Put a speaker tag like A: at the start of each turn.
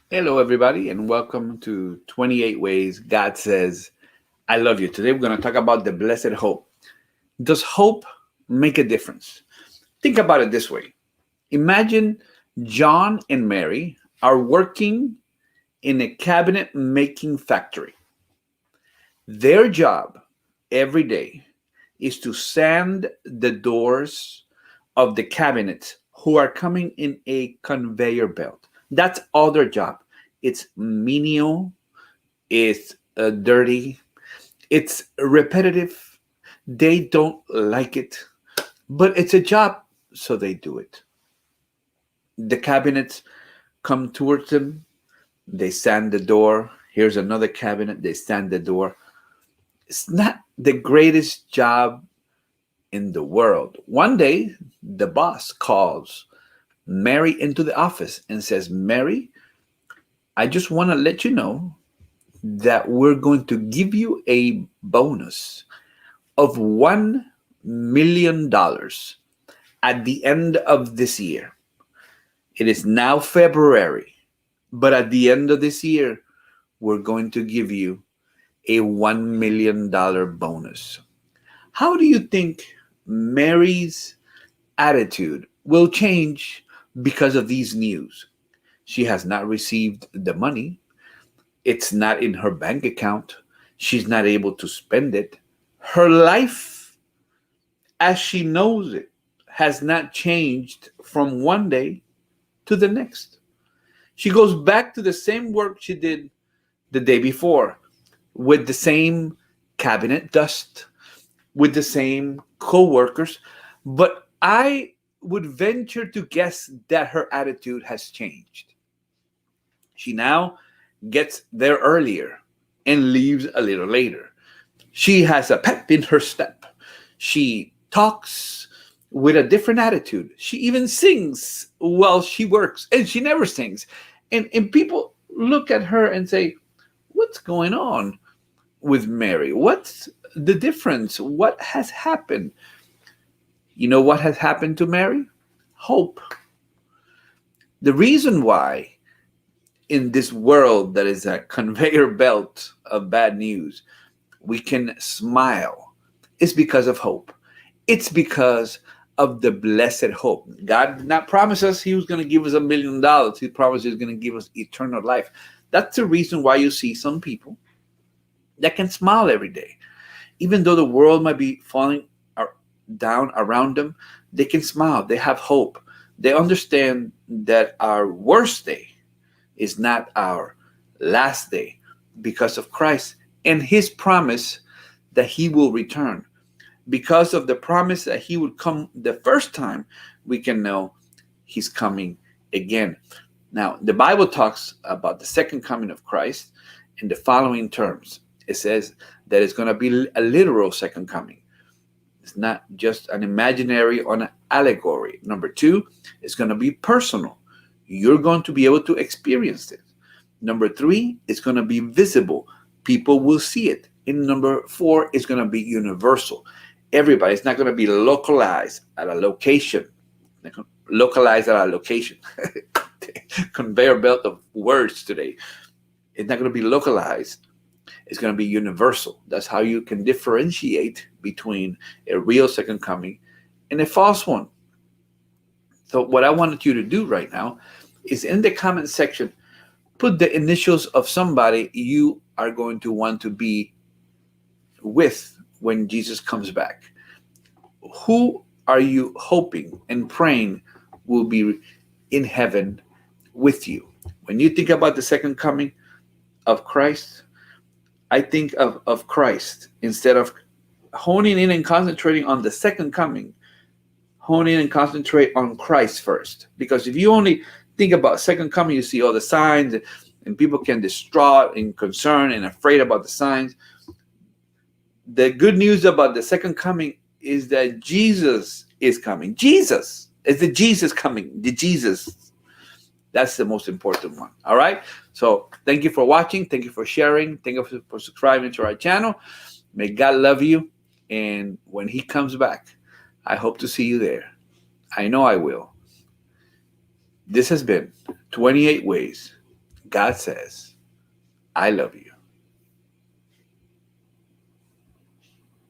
A: Hello, everybody, and welcome to 28 Ways God Says, I Love You. Today, we're going to talk about the blessed hope. Does hope make a difference? Think about it this way. Imagine John and Mary are working in a cabinet making factory. Their job every day is to sand the doors of the cabinets who are coming in a conveyor belt. That's all their job. It's menial, it's dirty, it's repetitive. They don't like it, but it's a job, so they do it. The cabinets come towards them, they sand the door. Here's another cabinet, they sand the door. It's not the greatest job in the world. One day, the boss calls Mary into the office and says, Mary, I just want to let you know that we're going to give you a bonus of $1 million at the end of this year. It is now February, but at the end of this year, we're going to give you a $1 million bonus. How do you think Mary's attitude will change because of these news? She has not received the money. It's not in her bank account. She's not able to spend it. Her life, as she knows it, has not changed from one day to the next. She goes back to the same work she did the day before with the same cabinet dust, with the same co workers. But I would venture to guess that her attitude has changed. She now gets there earlier and leaves a little later. She has a pep in her step. She talks with a different attitude. She even sings while she works, and she never sings. And people look at her and say, what's going on with Mary? What's the difference? What has happened? You know what has happened to Mary? Hope. The reason why in this world that is a conveyor belt of bad news, we can smile is because of hope. It's because of the blessed hope. God did not promise us He was going to give us $1 million. He promised He was going to give us eternal life. That's the reason why you see some people that can smile every day. Even though the world might be falling down around them, they can smile. They have hope. They understand that our worst day is not our last day because of Christ and His promise that He will return. Because of the promise that He would come the first time, we can know He's coming again. Now, the Bible talks about the second coming of Christ in the following terms. It says that it's going to be a literal second coming. It's not just an imaginary or an allegory. Number two, it's going to be personal. You're going to be able to experience it. Number three, it's going to be visible. People will see it. And number four, it's going to be universal. Everybody, it's not going to be localized at a location. Localized at a location. Conveyor belt of words today. It's not going to be localized. It's going to be universal. That's how you can differentiate between a real second coming and a false one. So what I wanted you to do right now is in the comment section, put the initials of somebody you are going to want to be with when Jesus comes back. Who are you hoping and praying will be in heaven with you? When you think about the second coming of Christ, I think of Christ instead of honing in and concentrating on the second coming. Hone in and concentrate on Christ first. Because if you only think about second coming, you see all the signs and people can distraught and concerned and afraid about the signs. The good news about the second coming is that Jesus is coming. Jesus is the Jesus coming. The Jesus. That's the most important one. All right. So thank you for watching. Thank you for sharing. Thank you for subscribing to our channel. May God love you. And when He comes back, I hope to see you there. I know I will. This has been 28 Ways God says, I love you.